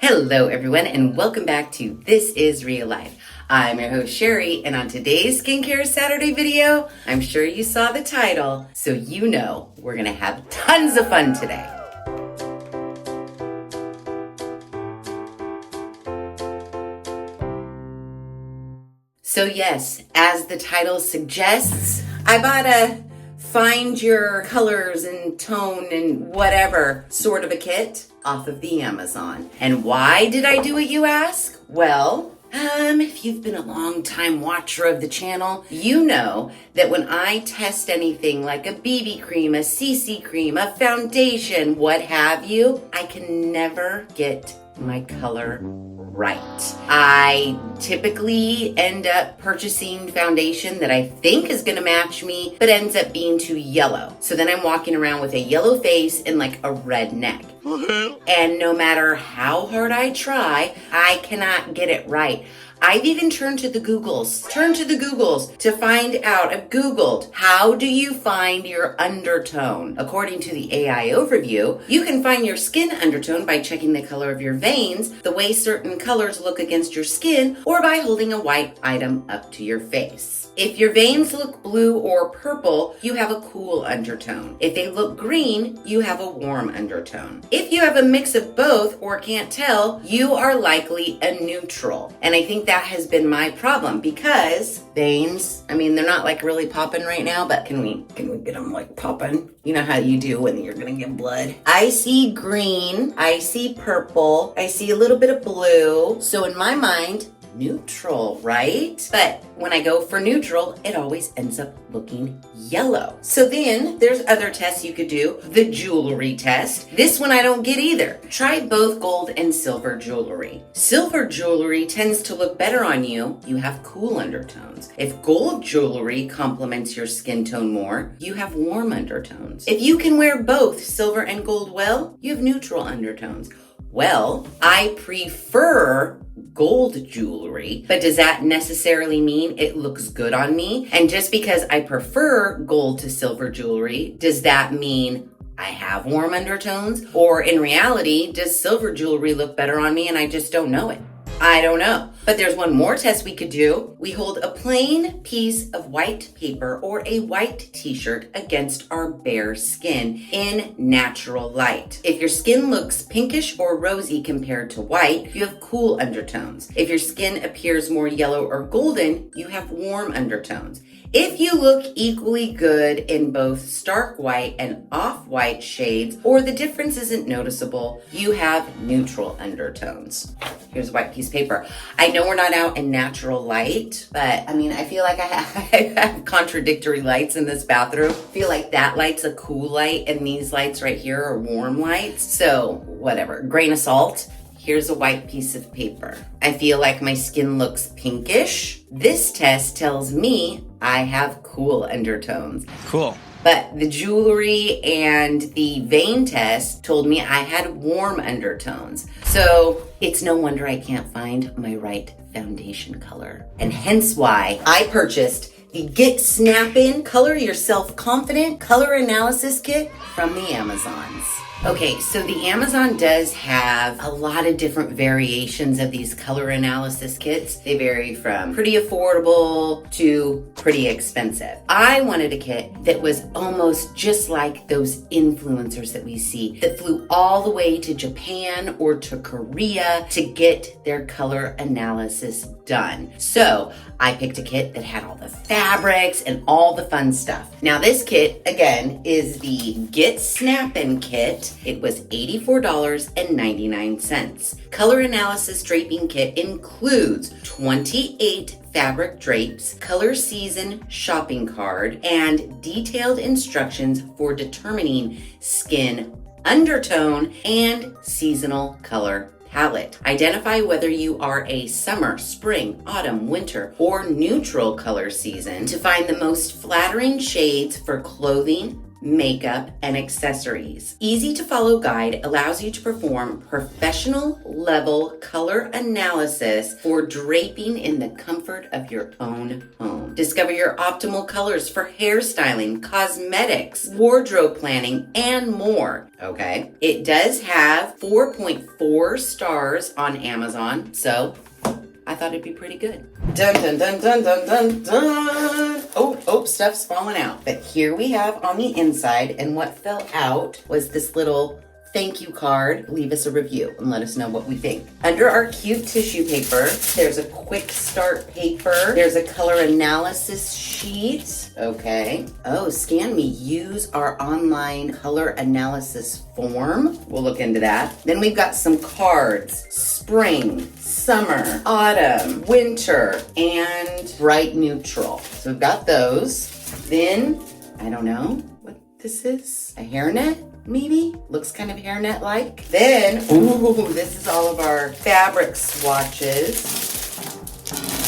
Hello everyone and welcome back to This Is Real Life. I'm your host Sheri, and on today's Skincare Saturday video, I'm sure you saw the title, so you know we're gonna have tons of fun today. So yes, as the title suggests, I bought a find your colors and tone and whatever sort of a kit off of the Amazon. And why did I do it, you ask? Well, if you've been a long time watcher of the channel, you know that when I test anything like a BB cream, a CC cream, a foundation, what have you, I can never get my color right. I typically end up purchasing foundation that I think is going to match me, but ends up being too yellow. So then I'm walking around with a yellow face and like a red neck. And no matter how hard I try, I cannot get it right. I've even turned to the Googles to find out. I've Googled, how do you find your undertone? According to the AI overview, you can find your skin undertone by checking the color of your veins, the way certain colors look against your skin, or by holding a white item up to your face. If your veins look blue or purple, you have a cool undertone. If they look green, you have a warm undertone. If you have a mix of both or can't tell, you are likely a neutral. And I think that has been my problem because veins, they're not like really popping right now, but can we get them like popping? You know how you do when you're gonna get blood. I see green, I see purple, I see a little bit of blue. So in my mind, neutral, right? But when I go for neutral, it always ends up looking yellow. So then there's other tests you could do. The jewelry test. This one I don't get either. Try both gold and silver jewelry. Silver jewelry tends to look better on you. You have cool undertones. If gold jewelry complements your skin tone more, you have warm undertones. If you can wear both silver and gold well, you have neutral undertones. Well, I prefer gold jewelry, but does that necessarily mean it looks good on me? And just because I prefer gold to silver jewelry, does that mean I have warm undertones? Or in reality, does silver jewelry look better on me and I just don't know it? I don't know. But there's one more test we could do. We hold a plain piece of white paper or a white t-shirt against our bare skin in natural light. If your skin looks pinkish or rosy compared to white, you have cool undertones. If your skin appears more yellow or golden, you have warm undertones. If you look equally good in both stark white and off-white shades, or the difference isn't noticeable, you have neutral undertones. Here's a white piece of paper. I know we're not out in natural light, but I feel like I have contradictory lights in this bathroom. I feel like that light's a cool light and these lights right here are warm lights. So whatever, grain of salt. Here's a white piece of paper. I feel like my skin looks pinkish. This test tells me I have cool undertones. Cool. But the jewelry and the vein test told me I had warm undertones. So it's no wonder I can't find my right foundation color. And hence why I purchased the Get Snap-In Color Yourself Confident Color Analysis Kit from the Amazons. Okay, so the Amazon does have a lot of different variations of these color analysis kits. They vary from pretty affordable to pretty expensive. I wanted a kit that was almost just like those influencers that we see that flew all the way to Japan or to Korea to get their color analysis done. So I picked a kit that had all the fabrics and all the fun stuff. Now this kit, again, is the Get Snap-In Kit. It was $84.99. Color analysis draping kit includes 28 fabric drapes, color season shopping card, and detailed instructions for determining skin undertone and seasonal color palette. Identify whether you are a summer, spring, autumn, winter, or neutral color season to find the most flattering shades for clothing, makeup, and accessories. Easy to follow guide allows you to perform professional level color analysis for draping in the comfort of your own home. undertone. Discover your optimal colors for hairstyling, cosmetics, wardrobe planning, and more. Okay. It does have 4.4 stars on Amazon, so I thought it'd be pretty good. Dun dun dun dun dun dun dun. Oh, stuff's falling out. But here we have on the inside, and what fell out was this little thank you card. Leave us a review and let us know what we think. Under our cute tissue paper, there's a quick start paper. There's a color analysis sheet. Okay. Oh, scan me. Use our online color analysis form. We'll look into that. Then we've got some cards. Spring, summer, autumn, winter, and bright neutral. So we've got those. Then, I don't know what this is. A hairnet? Maybe. Looks kind of hairnet-like. Then, ooh, this is all of our fabric swatches.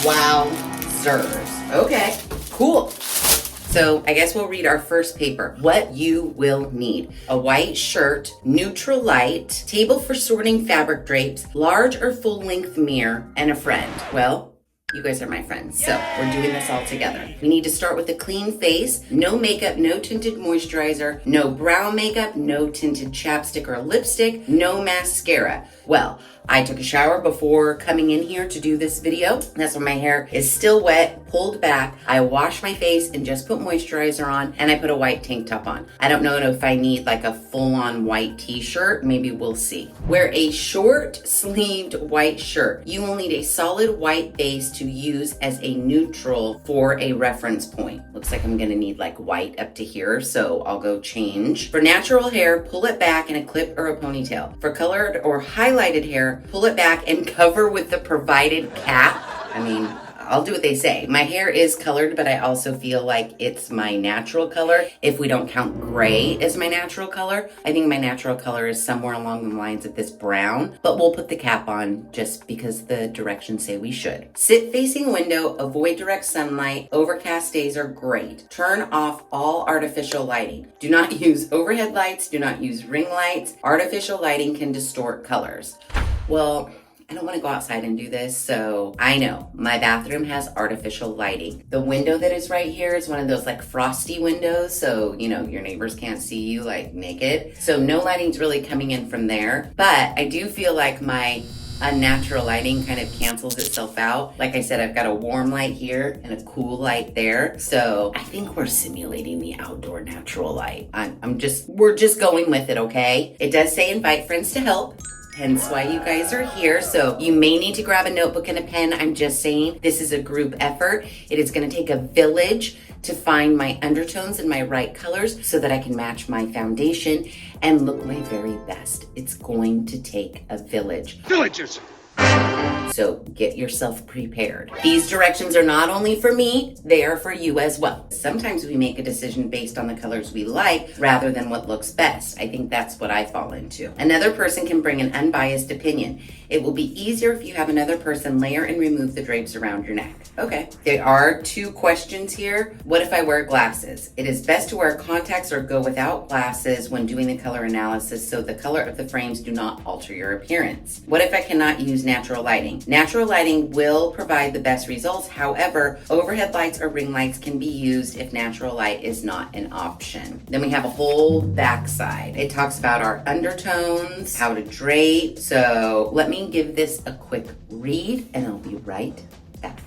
Wowzers. Okay, cool. So I guess we'll read our first paper. What you will need. A white shirt, neutral light, table for sorting fabric drapes, large or full-length mirror, and a friend. Well, you guys are my friends, so we're doing this all together. We need to start with a clean face, no makeup, no tinted moisturizer, no brow makeup, no tinted chapstick or lipstick, no mascara. Well, I took a shower before coming in here to do this video. That's when my hair is still wet, pulled back. I wash my face and just put moisturizer on, and I put a white tank top on. I don't know if I need like a full-on white t-shirt. Maybe we'll see. Wear a short-sleeved white shirt. You will need a solid white base to use as a neutral for a reference point. Looks like I'm gonna need like white up to here, so I'll go change. For natural hair, pull it back in a clip or a ponytail. For colored or highlighted hair, pull it back and cover with the provided cap. I mean, I'll do what they say. My hair is colored, but I also feel like it's my natural color. If we don't count gray as my natural color, I think my natural color is somewhere along the lines of this brown, but we'll put the cap on just because the directions say we should. Sit facing window, avoid direct sunlight. Overcast days are great. Turn off all artificial lighting. Do not use overhead lights. Do not use ring lights. Artificial lighting can distort colors. Well, I don't want to go outside and do this, so I know my bathroom has artificial lighting. The window that is right here is one of those like frosty windows, so you know your neighbors can't see you like naked. So no lighting's really coming in from there, but I do feel like my unnatural lighting kind of cancels itself out. Like I said, I've got a warm light here and a cool light there, so I think we're simulating the outdoor natural light. We're just going with it, okay? It does say invite friends to help. Hence why you guys are here. So you may need to grab a notebook and a pen. I'm just saying this is a group effort. It is going to take a village to find my undertones and my right colors so that I can match my foundation and look my very best. It's going to take a village. Villagers! So get yourself prepared. These directions are not only for me, they are for you as well. Sometimes we make a decision based on the colors we like rather than what looks best. I think that's what I fall into. Another person can bring an unbiased opinion. It will be easier if you have another person layer and remove the drapes around your neck. Okay. There are 2 questions here. What if I wear glasses? It is best to wear contacts or go without glasses when doing the color analysis so the color of the frames do not alter your appearance. What if I cannot use natural lighting? Natural lighting will provide the best results. However, overhead lights or ring lights can be used if natural light is not an option. Then we have a whole backside. It talks about our undertones, how to drape. So let me give this a quick read and I'll be right back.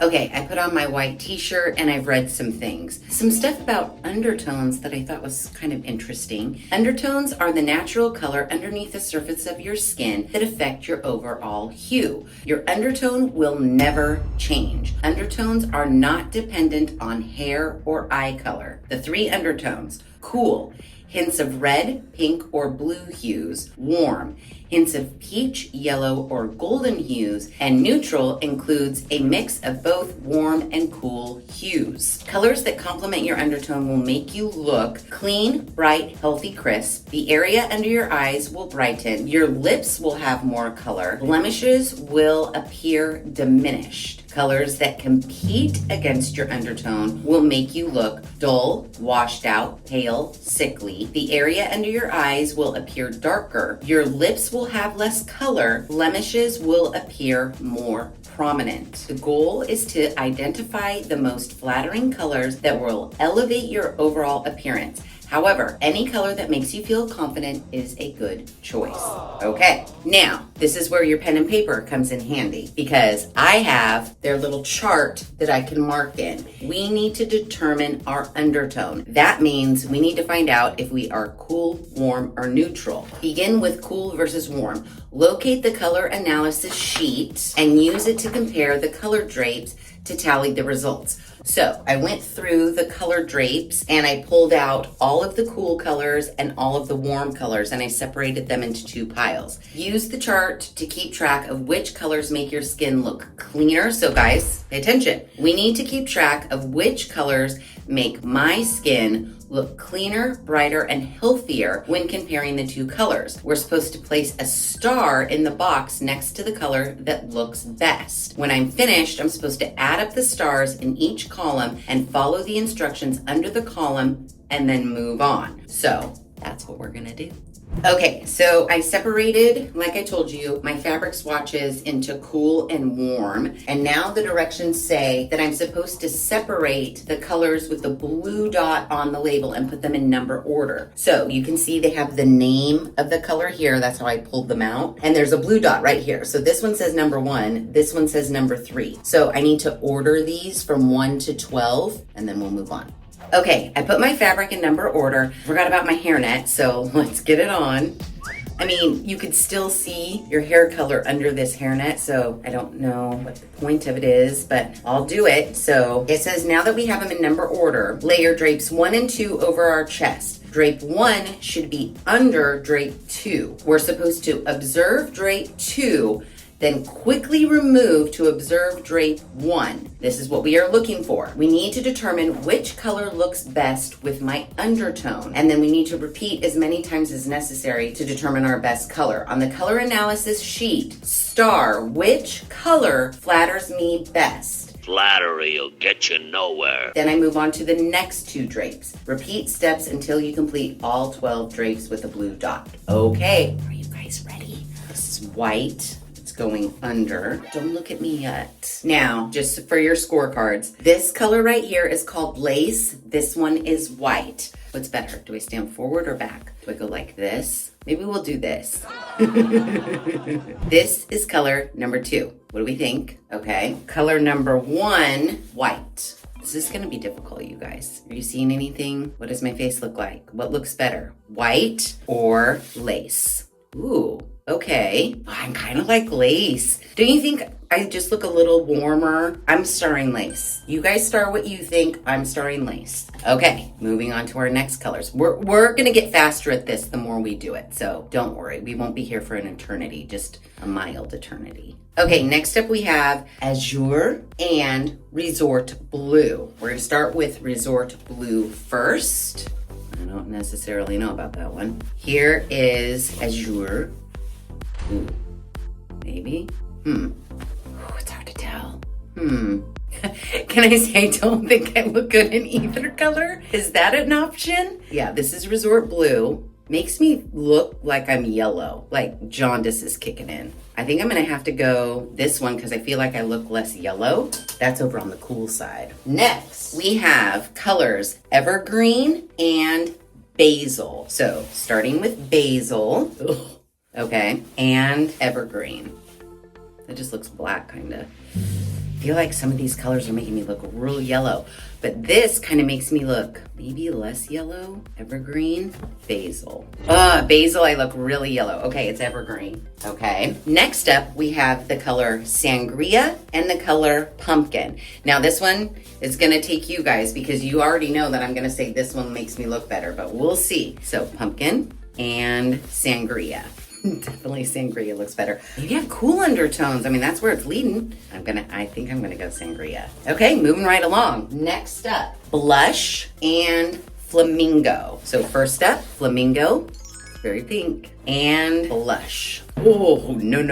Okay, I put on my white t-shirt and I've read some things. Some stuff about undertones that I thought was kind of interesting. Undertones are the natural color underneath the surface of your skin that affect your overall hue. Your undertone will never change. Undertones are not dependent on hair or eye color. The 3 undertones: cool, hints of red, pink, or blue hues; warm, hints of peach, yellow, or golden hues; and neutral includes a mix of both warm and cool hues. Colors that complement your undertone will make you look clean, bright, healthy, crisp. The area under your eyes will brighten. Your lips will have more color. Blemishes will appear diminished. Colors that compete against your undertone will make you look dull, washed out, pale, sickly. The area under your eyes will appear darker. Your lips will have less color. Blemishes will appear more prominent. The goal is to identify the most flattering colors that will elevate your overall appearance. However, any color that makes you feel confident is a good choice. Okay, now this is where your pen and paper comes in handy because I have their little chart that I can mark in. We need to determine our undertone. That means we need to find out if we are cool, warm, or neutral. Begin with cool versus warm. Locate the color analysis sheet and use it to compare the color drapes to tally the results. So I went through the color drapes and I pulled out all of the cool colors and all of the warm colors and I separated them into two piles. Use the chart to keep track of which colors make your skin look cleaner. So guys, pay attention. We need to keep track of which colors make my skin look cleaner, brighter, and healthier when comparing the two colors. We're supposed to place a star in the box next to the color that looks best. When I'm finished, I'm supposed to add up the stars in each column and follow the instructions under the column and then move on. So that's what we're gonna do. Okay, so I separated, like I told you, my fabric swatches into cool and warm. And now the directions say that I'm supposed to separate the colors with the blue dot on the label and put them in number order. So you can see they have the name of the color here. That's how I pulled them out. And there's a blue dot right here. So this one says number 1, this one says number 3. So I need to order these from 1 to 12 and then we'll move on. Okay, I put my fabric in number order. Forgot about my hairnet, so let's get it on. I mean, you could still see your hair color under this hairnet, so I don't know what the point of it is, but I'll do it. So it says now that we have them in number order, layer drapes 1 and 2 over our chest. Drape 1 should be under drape 2. We're supposed to observe drape 2, then quickly remove to observe drape 1. This is what we are looking for. We need to determine which color looks best with my undertone, and then we need to repeat as many times as necessary to determine our best color. On the color analysis sheet, star which color flatters me best. Flattery will get you nowhere. Then I move on to the next 2 drapes. Repeat steps until you complete all 12 drapes with a blue dot. Okay, are you guys ready? This is white. Going under. Don't look at me yet. Now, just for your scorecards, this color right here is called lace. This one is white. What's better? Do I stand forward or back? Do I go like this? Maybe we'll do this. This is color number 2. What do we think? Okay. Color number 1, white. This is gonna be difficult, you guys. Are you seeing anything? What does my face look like? What looks better? White or lace? Ooh. Okay, I'm kind of like lace. Don't you think I just look a little warmer? I'm starring lace. You guys star what you think. I'm starring lace. Okay, moving on to our next colors. We're gonna get faster at this the more we do it. So don't worry, we won't be here for an eternity, just a mild eternity. Okay, next up we have Azure and Resort Blue. We're gonna start with Resort Blue first. I don't necessarily know about that one. Here is Azure. Ooh, maybe? Ooh, it's hard to tell. Can I say I don't think I look good in either color? Is that an option? Yeah, this is Resort Blue. Makes me look like I'm yellow, like jaundice is kicking in. I think I'm gonna have to go this one because I feel like I look less yellow. That's over on the cool side. Next, we have colors Evergreen and Basil. So starting with Basil. Ugh. Okay, and Evergreen. It just looks black, kinda. I feel like some of these colors are making me look real yellow, but this kind of makes me look maybe less yellow. Evergreen, Basil. Basil, I look really yellow. Okay, it's Evergreen. Okay, next up, we have the color Sangria and the color Pumpkin. Now this one is gonna take you guys because you already know that I'm gonna say this one makes me look better, but we'll see. So Pumpkin and Sangria. Definitely Sangria looks better. Maybe have cool undertones. I mean, that's where it's leading. I think I'm gonna go Sangria. Okay, moving right along. Next up, Blush and Flamingo. So first up, Flamingo, very pink, and Blush. Oh, no.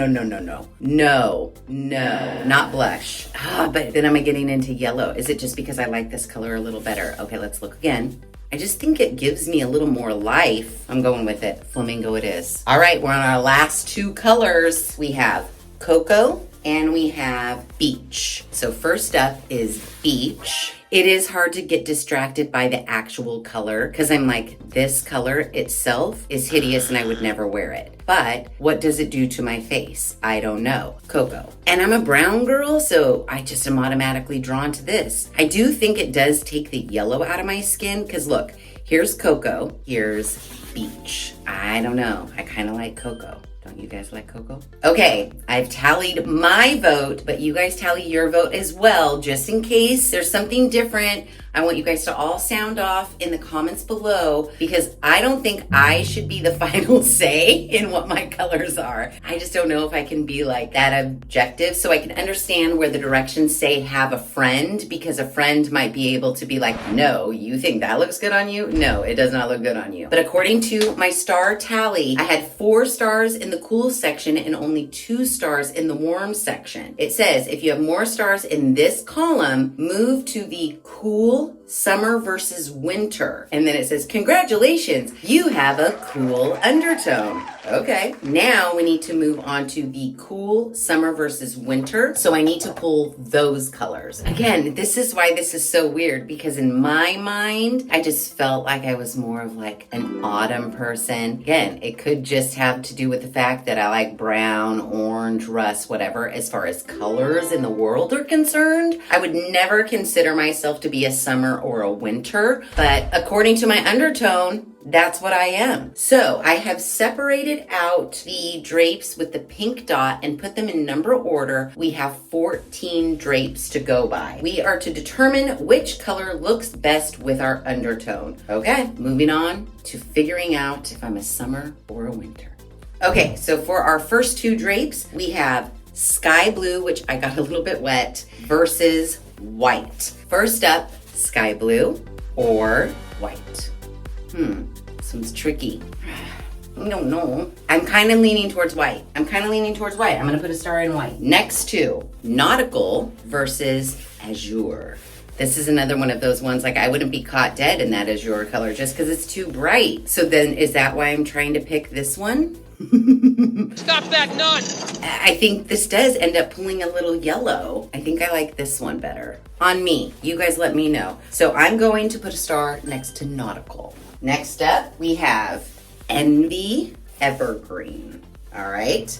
No, not Blush. But then am I getting into yellow? Is it just because I like this color a little better? Okay, let's look again. I just think it gives me a little more life. I'm going with it. Flamingo it is. All right, we're on our last 2 colors. We have Cocoa and we have beach. So first up is beach. It is hard to get distracted by the actual color because I'm like, this color itself is hideous and I would never wear it. But what does it do to my face? I don't know. Cocoa. And I'm a brown girl, so I just am automatically drawn to this. I do think it does take the yellow out of my skin because look, here's cocoa, here's beach. I don't know. I kind of like cocoa. Don't you guys like cocoa? Okay, I've tallied my vote, but you guys tally your vote as well, just in case there's something different. I want you guys to all sound off in the comments below because I don't think I should be the final say in what my colors are. I just don't know if I can be like that objective, so I can understand where the directions say have a friend, because a friend might be able to be like, no, you think that looks good on you? No, it does not look good on you. But according to my star tally, I had 4 stars in the cool section and only 2 stars in the warm section. It says if you have more stars in this column, move to the cool summer versus winter. And then it says, congratulations, you have a cool undertone. Okay, now we need to move on to the cool summer versus winter. So I need to pull those colors. Again, this is why this is so weird, because in my mind, I just felt like I was more of like an autumn person. Again, it could just have to do with the fact that I like brown, orange, rust, whatever, as far as colors in the world are concerned. I would never consider myself to be a summer or a winter, but according to my undertone, that's what I am. So I have separated out the drapes with the pink dot and put them in number order. We have 14 drapes to go by. We are to determine which color looks best with our undertone. Okay, moving on to figuring out if I'm a summer or a winter. Okay, so for our first 2 drapes, we have sky blue, which I got a little bit wet, versus white. First up, sky blue or white. This one's tricky. I don't know. I'm kind of leaning towards white. I'm gonna put a star in white. Next to nautical versus azure. This is another one of those ones, like I wouldn't be caught dead in that azure color just because it's too bright. So then is that why I'm trying to pick this one? Stop that nut! I think this does end up pulling a little yellow. I think I like this one better. On me. You guys let me know. So I'm going to put a star next to nautical. Next up, we have Envy Evergreen. All right.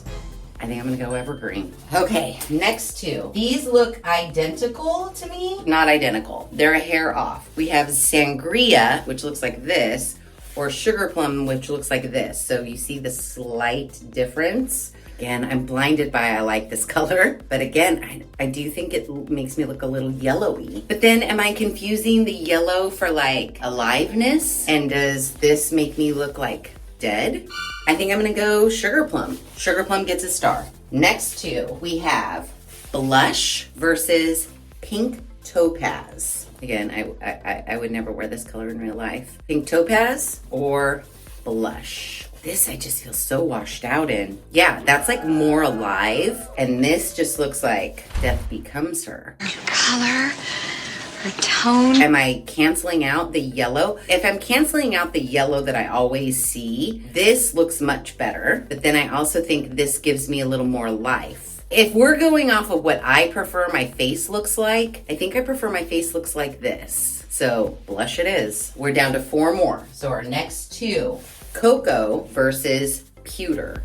I think I'm gonna go evergreen. Okay, next 2. These look identical to me. Not identical. They're a hair off. We have Sangria, which looks like this, or Sugar Plum, which looks like this. So you see the slight difference. Again, I'm blinded by I like this color, but again, I do think it makes me look a little yellowy. But then am I confusing the yellow for like aliveness? And does this make me look like dead? I think I'm gonna go Sugar Plum. Sugar Plum gets a star. Next 2, we have blush versus pink topaz. Again, I would never wear this color in real life. Pink topaz or blush. This I just feel so washed out in. Yeah, that's like more alive. And this just looks like death becomes her. Color, her tone. Am I canceling out the yellow? If I'm canceling out the yellow that I always see, this looks much better. But then I also think this gives me a little more life. If we're going off of what I prefer my face looks like, I think I prefer my face looks like this. So blush it is. We're down to 4 more. So our next 2. Cocoa versus pewter.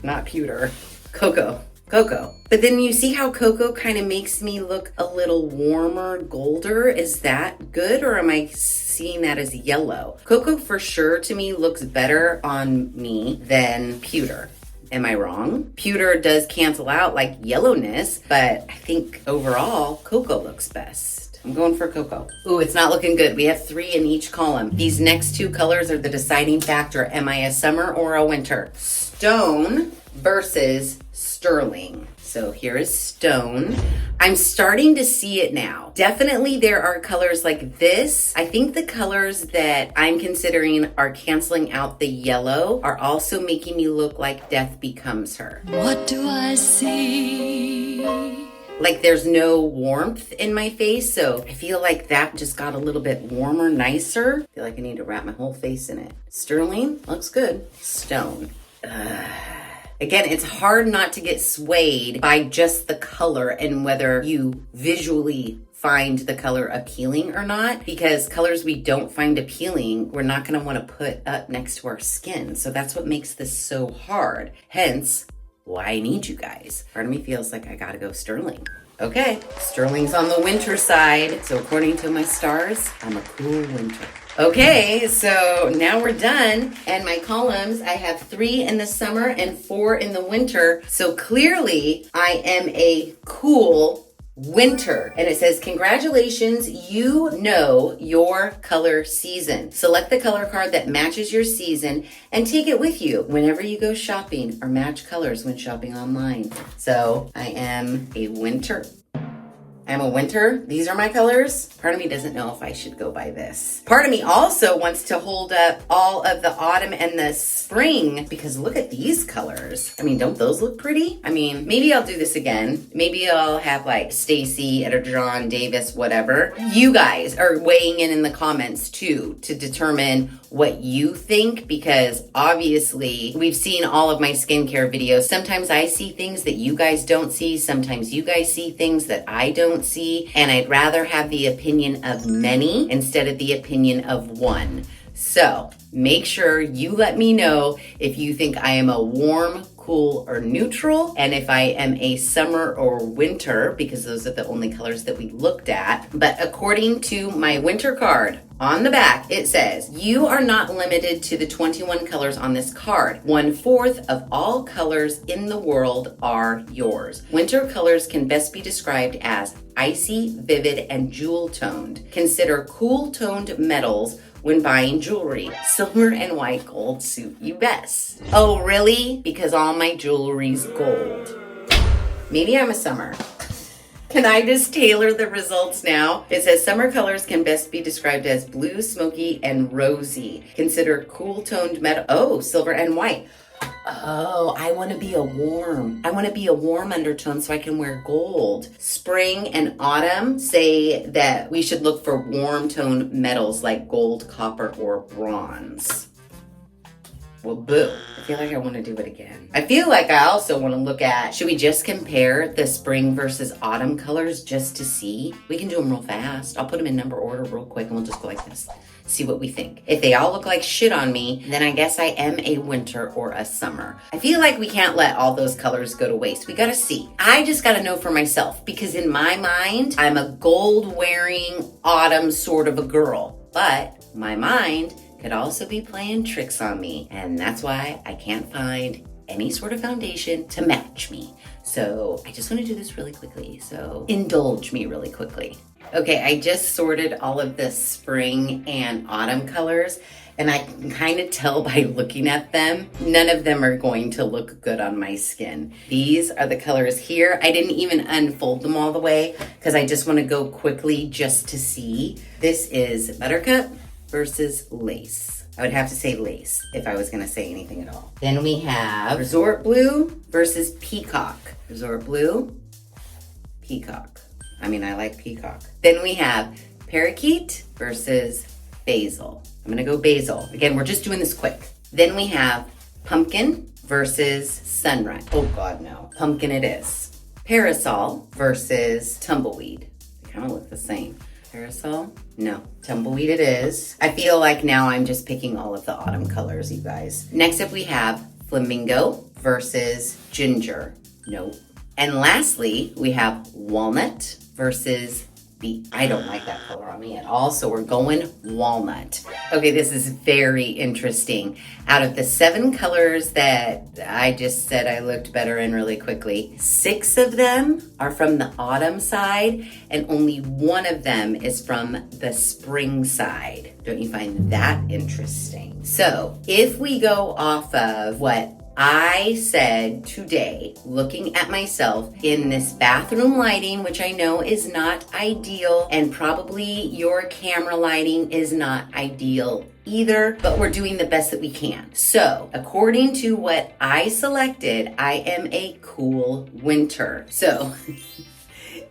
Not pewter. Cocoa. But then you see how cocoa kind of makes me look a little warmer, golder. Is that good, or am I seeing that as yellow? Cocoa for sure to me looks better on me than pewter. Am I wrong? Pewter does cancel out like yellowness, but I think overall cocoa looks best. I'm going for cocoa. Ooh, it's not looking good. We have 3 in each column. These next 2 colors are the deciding factor. Am I a summer or a winter? Stone versus sterling. So here is stone. I'm starting to see it now. Definitely there are colors like this. I think the colors that I'm considering are canceling out the yellow are also making me look like death becomes her. What do I see? Like there's no warmth in my face, so I feel like that just got a little bit warmer, nicer. I feel like I need to wrap my whole face in it. Sterling looks good. Stone. Again, it's hard not to get swayed by just the color and whether you visually find the color appealing or not, because colors we don't find appealing, we're not going to want to put up next to our skin. So that's what makes this so hard. Hence, why I need you guys. Part of me feels like I gotta go sterling. Okay, sterling's on the winter side. So according to my stars, I'm a cool winter. Okay, so now we're done. And my columns, I have 3 in the summer and 4 in the winter. So clearly I am a cool winter. And it says, congratulations, you know your color season. Select the color card that matches your season and take it with you whenever you go shopping or match colors when shopping online. So I am a winter. I'm a winter. These are my colors. Part of me doesn't know if I should go by this. Part of me also wants to hold up all of the autumn and the spring because look at these colors. I mean, don't those look pretty? I mean, maybe I'll do this again. Maybe I'll have like Stacy, Editor John, Davis, whatever. You guys are weighing in the comments too to determine what you think, because obviously we've seen all of my skincare videos. Sometimes I see things that you guys don't see. Sometimes you guys see things that I don't see. And I'd rather have the opinion of many instead of the opinion of one. So make sure you let me know if you think I am a warm, cool, or neutral, and if I am a summer or winter, because those are the only colors that we looked at. But according to my winter card, on the back, it says, you are not limited to the 21 colors on this card. 1/4 of all colors in the world are yours. Winter colors can best be described as icy, vivid, and jewel-toned. Consider cool-toned metals when buying jewelry. Silver and white gold suit you best. Oh, really? Because all my jewelry's gold. Maybe I'm a summer. Can I just tailor the results now? It says summer colors can best be described as blue, smoky, and rosy. Consider cool-toned metal. Oh, silver and white. Oh, I want to be a warm. I want to be a warm undertone so I can wear gold. Spring and autumn say that we should look for warm toned metals like gold, copper, or bronze. Well, boo. I feel like I want to do it again. I feel like I also want to look at, should we just compare the spring versus autumn colors just to see? We can do them real fast. I'll put them in number order real quick and we'll just go like this. See what we think. If they all look like shit on me, then I guess I am a winter or a summer. I feel like we can't let all those colors go to waste. We gotta see. I just gotta know for myself, because in my mind, I'm a gold wearing autumn sort of a girl. But my mind could also be playing tricks on me. And that's why I can't find any sort of foundation to match me. So I just want to do this really quickly. So indulge me really quickly. Okay, I just sorted all of the spring and autumn colors, and I can kind of tell by looking at them, none of them are going to look good on my skin. These are the colors here. I didn't even unfold them all the way because I just want to go quickly just to see. This is Buttercup versus Lace. I would have to say Lace if I was going to say anything at all. Then we have Resort Blue versus Peacock. Resort Blue, Peacock. I mean, I like Peacock. Then we have Parakeet versus Basil. I'm gonna go Basil. Again, we're just doing this quick. Then we have Pumpkin versus Sunrise. Oh God, no. Pumpkin it is. Parasol versus Tumbleweed. They kind of look the same. Parasol? No. Tumbleweed it is. I feel like now I'm just picking all of the autumn colors, you guys. Next up we have Flamingo versus Ginger. Nope. And lastly, we have Walnut versus Beet. I don't like that color on me at all, so we're going Walnut. Okay, this is very interesting. Out of the 7 colors that I just said I looked better in really quickly, 6 of them are from the autumn side, and only 1 of them is from the spring side. Don't you find that interesting? So, if we go off of what I said today, looking at myself in this bathroom lighting, which I know is not ideal, and probably your camera lighting is not ideal either, but we're doing the best that we can. So, according to what I selected, I am a cool winter. So,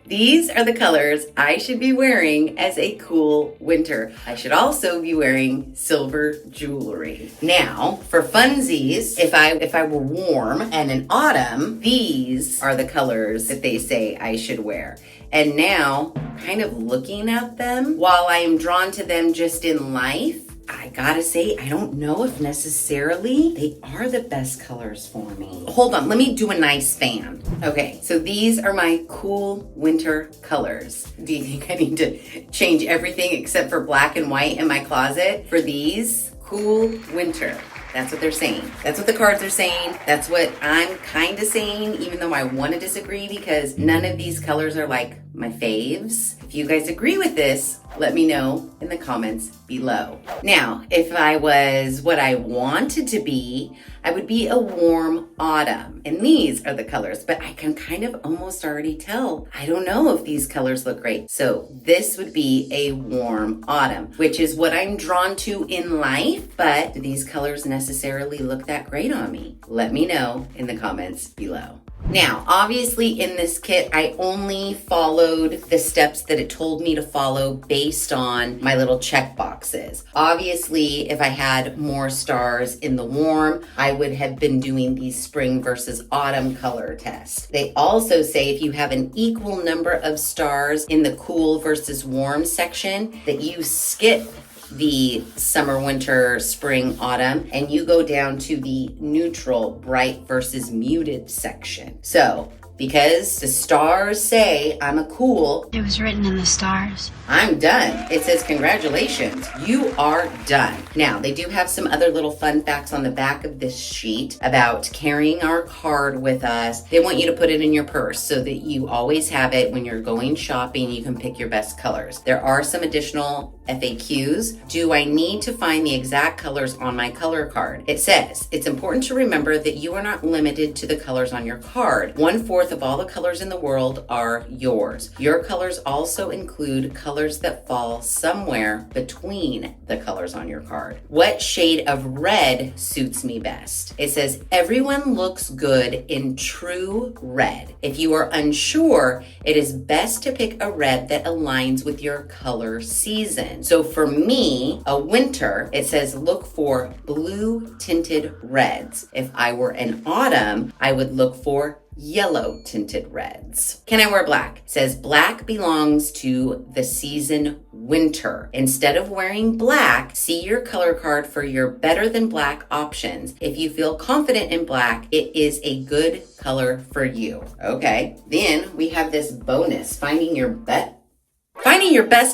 These are the colors I should be wearing as a cool winter. I should also be wearing silver jewelry. Now, for funsies, if I were warm and in autumn, these are the colors that they say I should wear. And now, kind of looking at them, while I am drawn to them just in life, I gotta say, I don't know if necessarily they are the best colors for me. Hold on, let me do a nice fan. Okay, so these are my cool winter colors. Do you think I need to change everything except for black and white in my closet for these? Cool winter. That's what they're saying. That's what the cards are saying. That's what I'm kind of saying, even though I want to disagree because none of these colors are like my faves. If you guys agree with this, let me know in the comments below. Now, if I was what I wanted to be, I would be a warm autumn. And these are the colors, but I can kind of almost already tell. I don't know if these colors look great. So this would be a warm autumn, which is what I'm drawn to in life. But do these colors necessarily look that great on me? Let me know in the comments below. Now, obviously in this kit, I only followed the steps that it told me to follow based on my little check boxes. Obviously, if I had more stars in the warm, I would have been doing the spring versus autumn color test. They also say if you have an equal number of stars in the cool versus warm section, that you skip the summer, winter, spring, autumn, and you go down to the neutral, bright versus muted section. So, because the stars say I'm a cool, It was written in the stars. I'm done. It says, congratulations, you are done. Now, they do have some other little fun facts on the back of this sheet about carrying our card with us. They want you to put it in your purse so that you always have it when you're going shopping. You can pick your best colors. There are some additional FAQs. Do I need to find the exact colors on my color card? It says, it's important to remember that you are not limited to the colors on your card. 1/4 of all the colors in the world are yours. Your colors also include colors that fall somewhere between the colors on your card. What shade of red suits me best? It says, everyone looks good in true red. If you are unsure, it is best to pick a red that aligns with your color season. So for me, a winter, it says look for blue tinted reds. If I were an autumn, I would look for yellow tinted reds. Can I wear black? It says black belongs to the season winter. Instead of wearing black, see your color card for your better than black options. If you feel confident in black, it is a good color for you. Okay, then we have this bonus, finding your best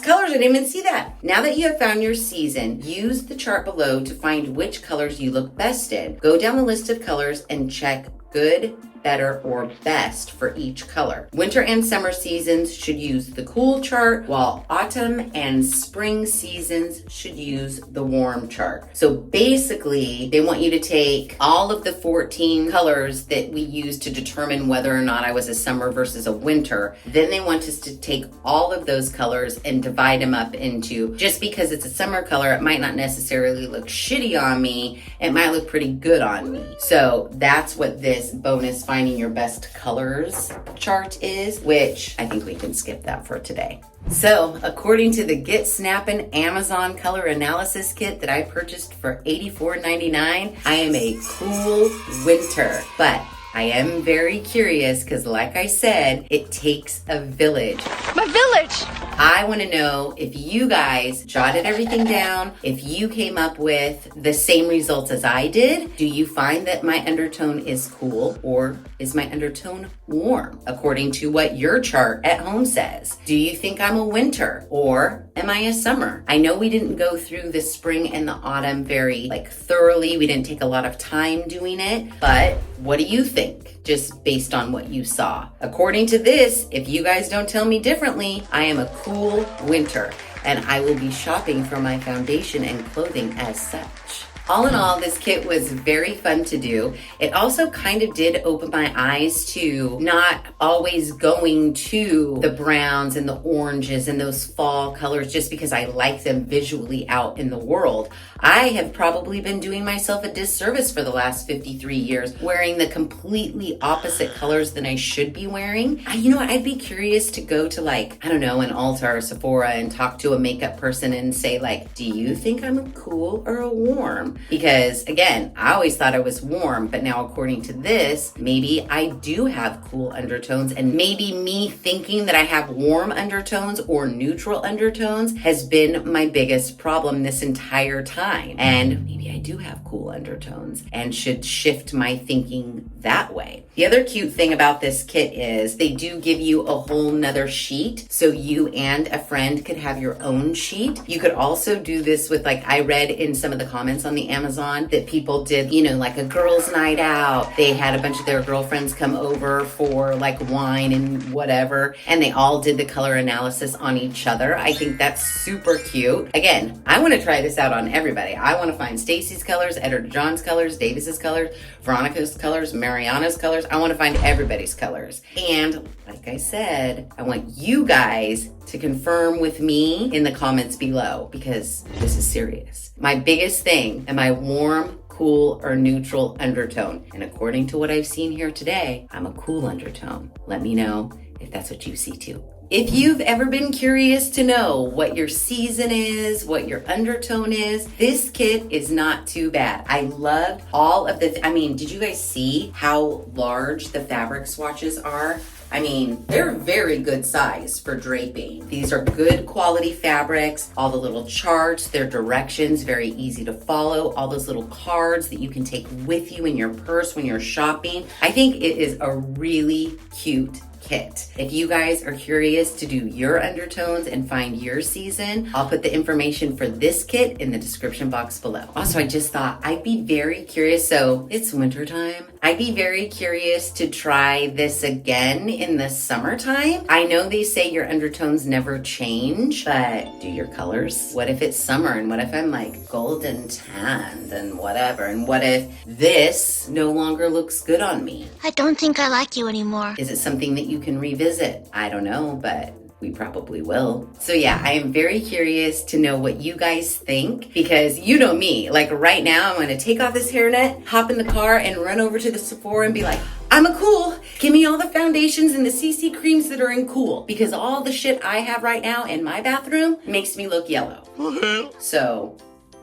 colors. I didn't even see that. Now that you have found your season, use the chart below to find which colors you look best in. Go down the list of colors and check good, better, or best for each color. Winter and summer seasons should use the cool chart, while autumn and spring seasons should use the warm chart. So basically, they want you to take all of the 14 colors that we use to determine whether or not I was a summer versus a winter. Then they want us to take all of those colors and divide them up into, just because it's a summer color, it might not necessarily look shitty on me. It might look pretty good on me. So that's what this bonus finding your best colors chart is, which I think we can skip that for today. So according to the Get Snappin' Amazon Color Analysis Kit that I purchased for $84.99, I am a cool winter, but I am very curious because, like I said, it takes a village. My village! I want to know if you guys jotted everything down, if you came up with the same results as I did. Do you find that my undertone is cool, or is my undertone warm, according to what your chart at home says? Do you think I'm a winter, or am I a summer? I know we didn't go through the spring and the autumn very thoroughly. We didn't take a lot of time doing it, but what do you think? Just based on what you saw. According to this, if you guys don't tell me differently, I am a cool winter, and I will be shopping for my foundation and clothing as such. All in all, this kit was very fun to do. It also kind of did open my eyes to not always going to the browns and the oranges and those fall colors just because I like them visually out in the world. I have probably been doing myself a disservice for the last 53 years, wearing the completely opposite colors than I should be wearing. You know what? I'd be curious to go to like, I don't know, an Ulta or Sephora and talk to a makeup person and say like, do you think I'm a cool or a warm? Because again, I always thought I was warm, but now according to this, maybe I do have cool undertones, and maybe me thinking that I have warm undertones or neutral undertones has been my biggest problem this entire time. And maybe I do have cool undertones and should shift my thinking that way. The other cute thing about this kit is they do give you a whole nother sheet, so you and a friend could have your own sheet. You could also do this with, like, I read in some of the comments on the Amazon that people did, you know, like a girls' night out. They had a bunch of their girlfriends come over for like wine and whatever, and they all did the color analysis on each other. I think that's super cute. Again, I want to try this out on everybody. I want to find Stacy's colors, Edward John's colors, Davis's colors, Veronica's colors, Mariana's colors. I want to find everybody's colors. And like I said, I want you guys to confirm with me in the comments below, because this is serious. My biggest thing, am I warm, cool, or neutral undertone? And according to what I've seen here today, I'm a cool undertone. Let me know if that's what you see too. If you've ever been curious to know what your season is, what your undertone is, this kit is not too bad. I loved all of the, did you guys see how large the fabric swatches are? I mean, they're very good size for draping. These are good quality fabrics, all the little charts, their directions, very easy to follow, all those little cards that you can take with you in your purse when you're shopping. I think it is a really cute kit. If you guys are curious to do your undertones and find your season, I'll put the information for this kit in the description box below. Also, I just thought I'd be very curious. So it's winter time. I'd be very curious to try this again in the summertime. I know they say your undertones never change, but do your colors? What if it's summer, and what if I'm like golden tanned and whatever? And what if this no longer looks good on me? I don't think I like you anymore. Is it something that you can revisit? I don't know, but we probably will. So yeah, I am very curious to know what you guys think, because you know me, like right now I'm gonna take off this hairnet, hop in the car, and run over to the Sephora and be like, I'm a cool. Give me all the foundations and the CC creams that are in cool, because all the shit I have right now in my bathroom makes me look yellow. So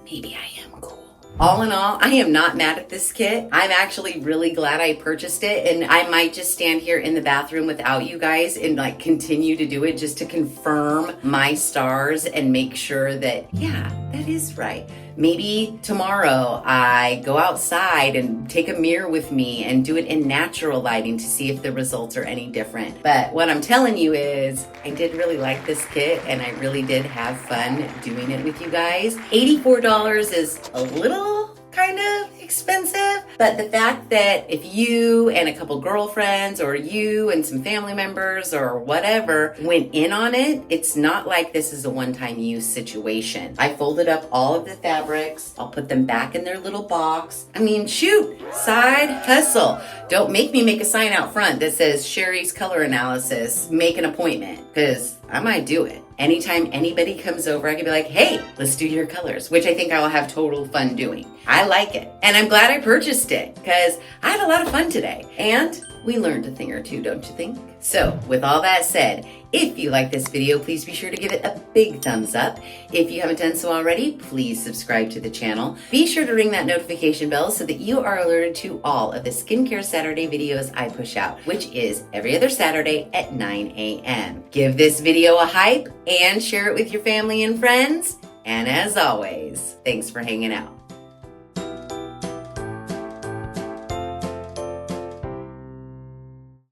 maybe I am cool. All in all, I am not mad at this kit. I'm actually really glad I purchased it, and I might just stand here in the bathroom without you guys and like continue to do it just to confirm my stars and make sure that, yeah, that is right. Maybe tomorrow I go outside and take a mirror with me and do it in natural lighting to see if the results are any different. But what I'm telling you is I did really like this kit, and I really did have fun doing it with you guys. $84 is a little kind of expensive, but the fact that if you and a couple girlfriends or you and some family members or whatever went in on it, it's not like this is a one-time use situation. I folded up all of the fabrics. I'll put them back in their little box. I mean, shoot, side hustle. Don't make me make a sign out front that says Sheri's color analysis, make an appointment, because I might do it. Anytime anybody comes over, I can be like, hey, let's do your colors, which I think I will have total fun doing. I like it. And I'm glad I purchased it because I had a lot of fun today. And we learned a thing or two, don't you think? So with all that said, if you like this video, please be sure to give it a big thumbs up. If you haven't done so already, please subscribe to the channel. Be sure to ring that notification bell so that you are alerted to all of the Skincare Saturday videos I push out, which is every other Saturday at 9 a.m. Give this video a hype and share it with your family and friends. And as always, thanks for hanging out.